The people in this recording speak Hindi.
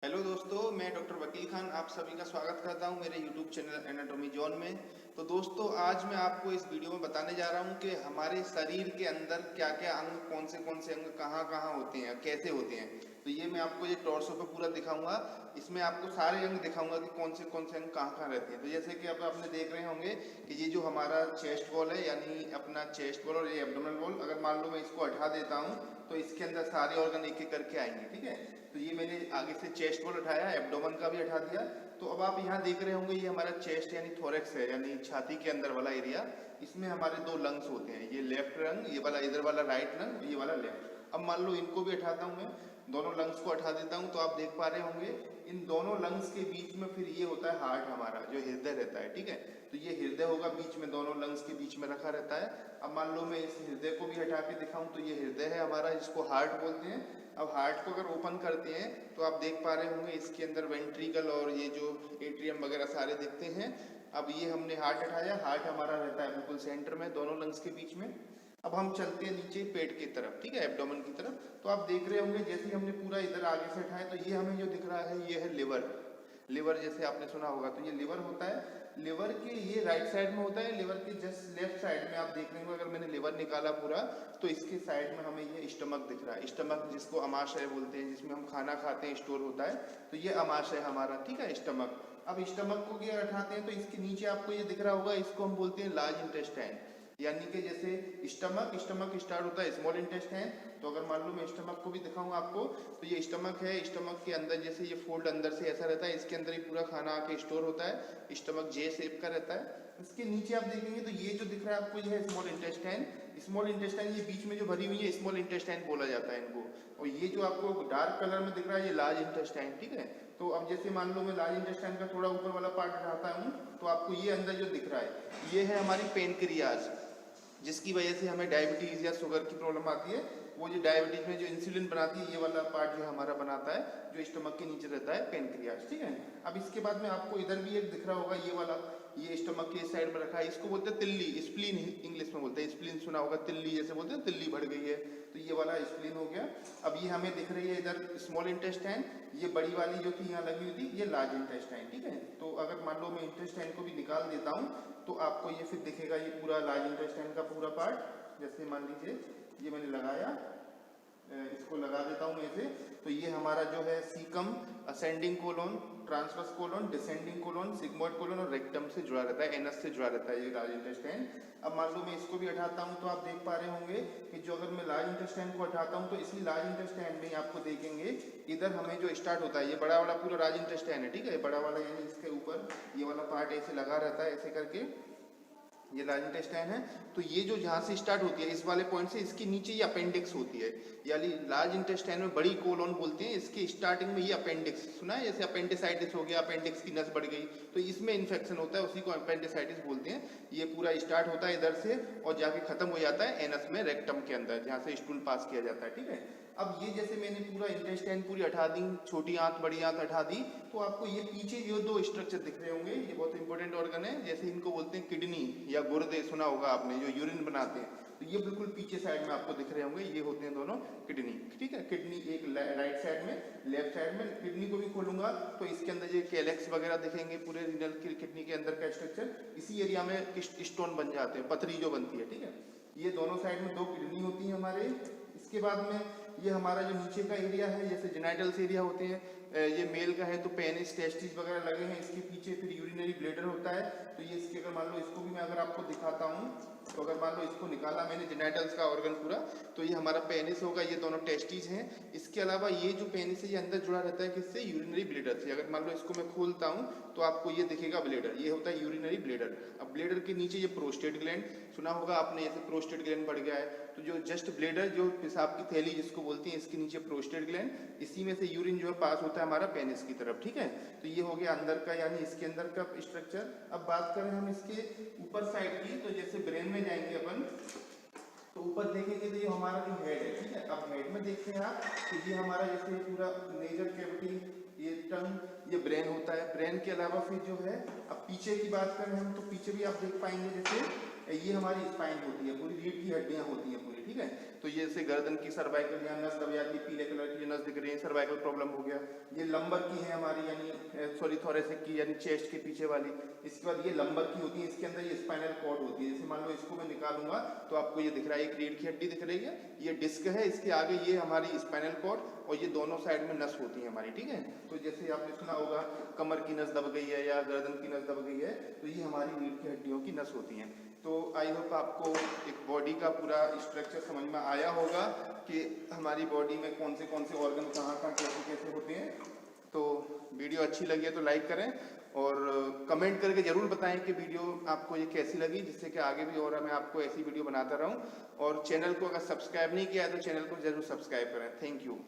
हेलो दोस्तों, मैं डॉक्टर वकील खान आप सभी का स्वागत करता हूं मेरे यूट्यूब चैनल एनाटॉमी जॉन में। तो दोस्तों, आज मैं आपको इस वीडियो में बताने जा रहा हूं कि हमारे शरीर के अंदर क्या क्या अंग, कौन से अंग कहां कहां होते हैं, कैसे होते हैं। तो ये मैं आपको ये टॉर्सो पे पूरा दिखाऊंगा। इसमें आपको सारे अंग दिखाऊंगा कि कौन से अंग कहाँ कहाँ रहते हैं। तो जैसे कि अब आपने देख रहे होंगे कि ये जो हमारा चेस्ट वॉल है, यानी अपना चेस्ट वॉल और ये एब्डोमेन वॉल, अगर मान लो मैं इसको हटा देता हूँ तो इसके अंदर सारे ऑर्गन एक एक करके आएंगे। ठीक है, तो ये मैंने आगे से चेस्ट वॉल उठाया, एब्डोमेन का भी हटा दिया। तो अब आप यहाँ देख रहे होंगे ये हमारा चेस्ट यानी थोरेक्स है, यानी छाती के अंदर वाला एरिया। इसमें हमारे दो लंग्स होते हैं, ये लेफ्ट लंग, ये वाला इधर वाला राइट लंग, ये वाला लेफ्ट। अब मान लो इनको भी हटाता हूँ मैं, दोनों लंग्स को हटा देता हूँ, तो आप देख पा रहे होंगे इन दोनों लंग्स के बीच में फिर ये होता है हार्ट, हमारा जो हृदय रहता है। ठीक है, तो ये हृदय होगा बीच में, दोनों लंग्स के बीच में रखा रहता है। अब मान लो मैं इस हृदय को भी हटा के दिखाऊं तो ये हृदय है हमारा, जिसको हार्ट बोलते हैं। अब हार्ट को अगर ओपन करते हैं तो आप देख पा रहे होंगे इसके अंदर वेंट्रिकल और ये जो एट्रियम वगैरह सारे दिखते हैं। अब ये हमने हार्ट हटाया, हार्ट हमारा रहता है बिल्कुल सेंटर में, दोनों लंग्स के बीच में। अब हम चलते हैं नीचे पेट की तरफ, ठीक है, एब्डोमेन की तरफ। तो आप देख रहे होंगे जैसे ही हमने पूरा इधर आगे से हटाया तो ये हमें जो दिख रहा है ये है लिवर। लिवर जैसे आपने सुना होगा, तो ये लिवर होता है। लिवर के ये राइट साइड में होता है, लिवर के जस्ट लेफ्ट साइड में आप देख रहे होंगे, अगर मैंने लिवर निकाला पूरा तो इसके साइड में हमें ये स्टमक दिख रहा है। स्टमक जिसको अमाशय बोलते हैं, जिसमें हम खाना खाते हैं, स्टोर होता है, तो ये अमाशय हमारा, ठीक है, स्टमक। अब स्टमक को क्या उठाते हैं तो इसके नीचे आपको ये दिख रहा होगा, इसको हम बोलते हैं लार्ज इंटेस्टाइन। यानी कि जैसे स्टमक स्टार्ट होता है स्मॉल इंटेस्टाइन। तो अगर मान लो मैं स्टमक को भी दिखाऊं आपको, तो ये स्टमक है, स्टमक के अंदर जैसे ये फोल्ड अंदर से ऐसा रहता है, इसके अंदर ही पूरा खाना आके स्टोर होता है। स्टमक जे शेप का रहता है। इसके नीचे आप देखेंगे तो ये जो दिख रहा है आपको, ये है स्मॉल इंटेस्टाइन। स्मॉल इंटेस्टाइन ये बीच में जो भरी हुई है, स्मॉल इंटेस्टाइन बोला जाता है इनको। और ये जो आपको डार्क कलर में दिख रहा है ये लार्ज इंटेस्टाइन, ठीक है। तो अब जैसे मान लो मैं लार्ज इंटेस्टाइन का थोड़ा ऊपर वाला पार्ट हटाता हूँ तो आपको ये अंदर जो दिख रहा है ये है हमारी पेनक्रियाज, जिसकी वजह से हमें डायबिटीज या शुगर की प्रॉब्लम आती है। वो जो डायबिटीज में जो इंसुलिन बनाती है, ये वाला पार्ट जो हमारा बनाता है, जो स्टमक के नीचे रहता है, पेनक्रियाज, ठीक है। अब इसके बाद में आपको इधर भी एक दिख रहा होगा, ये वाला, ये स्टमक के साइड में रखा है, इसको बोलते हैं तिल्ली, स्प्लीन इंग्लिश में बोलते हैं। स्प्लीन सुना होगा, तिल्ली जैसे बोलते हैं, तिल्ली बढ़ गई है, तो ये वाला स्प्लीन हो गया। अब ये हमें दिख रही है इधर स्मॉल इंटेस्टाइन, ये बड़ी वाली जो थी यहाँ लगी हुई थी, ये लार्ज इंटेस्टाइन, ठीक है। तो अगर मान लो मैं इंटेस्टाइन को भी निकाल देता हूँ तो आपको ये फिर दिखेगा, ये पूरा लार्ज इंटेस्टाइन का पूरा पार्ट। जैसे मान लीजिए ये मैंने लगाया, इसको लगा देता हूँ मैं इसे, तो ये हमारा जो है cecum, ascending colon, transverse colon, descending colon, sigmoid colon और रेक्टम से जुड़ा रहता है, एनस से जुड़ा रहता है ये लार्ज इंटेस्टाइन। अब मान लो मैं इसको भी हटाता हूँ तो आप देख पा रहे होंगे कि जो अगर मैं लार्ज इंटेस्टाइन को हटाता हूँ तो इसी लार्ज इंटेस्टाइन में आपको देखेंगे इधर हमें जो स्टार्ट होता है, ये बड़ा वाला पूरा लार्ज इंटेस्टाइन है, ठीक है, बड़ा वाला, यानी इसके ऊपर ये वाला पार्ट ऐसे लगा रहता है, ऐसे करके ये लार्ज इंटेस्टाइन है। तो ये जो जहाँ से स्टार्ट होती है इस वाले पॉइंट से, इसके नीचे ये अपेंडिक्स होती है, यानी लार्ज इंटेस्टाइन में बड़ी कोलोन बोलते हैं, इसके स्टार्टिंग में ये अपेंडिक्स, सुना है, जैसे अपेंडिसाइटिस हो गया, अपेंडिक्स की नस बढ़ गई तो इसमें इन्फेक्शन होता है, उसी को अपेंडिसाइटिस बोलते हैं। ये पूरा स्टार्ट होता है इधर से और जाके खत्म हो जाता है एनस में, रेक्टम के अंदर, जहाँ से स्टूल पास किया जाता है, ठीक है। अब ये जैसे मैंने पूरा इंटेस्टाइन पूरी हटा दी, छोटी आंत बड़ी आंत हटा दी, तो आपको ये पीछे जो दो स्ट्रक्चर दिख रहे होंगे, ये बहुत इंपॉर्टेंट ऑर्गन है, जैसे इनको बोलते हैं किडनी या गुर्दे, सुना होगा आपने, जो यूरिन बनाते हैं, तो ये बिल्कुल पीछे साइड में आपको दिख रहे होंगे, ये होते हैं दोनों किडनी, ठीक है। किडनी एक राइट साइड में, लेफ्ट साइड में। किडनी को भी खोलूंगा तो इसके अंदर ये कैलेक्स वगैरह दिखेंगे, पूरे रीनल किडनी के अंदर का स्ट्रक्चर, इसी एरिया में स्टोन बन जाते हैं, पथरी जो बनती है, ठीक है। ये दोनों साइड में दो किडनी होती है हमारे। इसके बाद में ये हमारा जो नीचे का एरिया है, जैसे जेनाइटल्स एरिया होते हैं, ये मेल का है तो पेनिस, टेस्टिस वगैरह लगे हैं, इसके पीछे फिर यूरिनरी ब्लैडर होता है। तो ये इसके, अगर मान लो इसको भी मैं अगर आपको दिखाता हूँ, तो अगर मान लो इसको निकाला मैंने जेनाइटल्स का ऑर्गन पूरा, तो ये हमारा पेनिस होगा, ये दोनों टेस्टिस हैं। इसके अलावा ये जो पेनिस है ये अंदर जुड़ा रहता है किससे, यूरिनरी ब्लैडर से। अगर मान लो इसको मैं खोलता हूँ तो आपको ये दिखेगा ब्लैडर, ये होता है यूरिनरी ब्लैडर। अब ब्लैडर के नीचे ये प्रोस्टेट ग्लैंड, सुना होगा आपने, जैसे प्रोस्टेट ग्लैंड बढ़ गया है, तो जो जस्ट ब्लैडर, जो पेशाब की थैली जिसको बोलते हैं, इसके नीचे प्रोस्टेट ग्लैंड, इसी में से यूरिन जो है पास होता है हमारा पेनिस की तरफ, ठीक है। तो ये हो गया अंदर का, यानी इसके अंदर का स्ट्रक्चर। अब बात करें हम इसके ऊपर साइड की, तो जैसे ब्रेन में जाएंगे अपन, तो ऊपर देखेंगे तो ये हमारा जो हेड है, ठीक है। अब हेड में देखते हैं आप, तो ये हमारा जैसे पूरा नेजर कैविटी, ये टंग, ये ब्रेन होता है। ब्रेन के अलावा फिर जो है, अब पीछे की बात करें हम, तो पीछे भी आप देख पाएंगे, जैसे ये हमारी स्पाइन होती है, पूरी रीढ़ की हड्डियां होती हैं पूरी, ठीक है। तो ये जैसे गर्दन की सर्वाइकल या नस दब जाती है, पीले कलर की नस दिख रही है, सर्वाइकल प्रॉब्लम हो गया। ये लंबर की है हमारी, यानी सॉरी थोरेसिक की, यानी चेस्ट के पीछे वाली। इसके बाद ये लंबर की होती है, इसके अंदर ये स्पाइनल कॉर्ड होती है। जैसे मान लो इसको मैं निकालूंगा तो आपको ये दिख रहा है, एक रीढ़ की हड्डी दिख रही है, ये डिस्क है, इसके आगे ये हमारी स्पाइनल कॉर्ड और ये दोनों साइड में नस होती है हमारी, ठीक है। तो जैसे आपने सुना होगा कमर की नस दब गई है या गर्दन की नस दब गई है, तो ये हमारी रीढ़ की हड्डियों की नस होती है। तो आई होप आपको एक बॉडी का पूरा स्ट्रक्चर समझ में आया होगा कि हमारी बॉडी में कौन से ऑर्गन कहाँ कैसे कैसे होते हैं। तो वीडियो अच्छी लगी है तो लाइक करें और कमेंट करके जरूर बताएं कि वीडियो आपको ये कैसी लगी, जिससे कि आगे भी और मैं आपको ऐसी वीडियो बनाता रहूं। और चैनल को अगर सब्सक्राइब नहीं किया है तो चैनल को जरूर सब्सक्राइब करें। Thank you.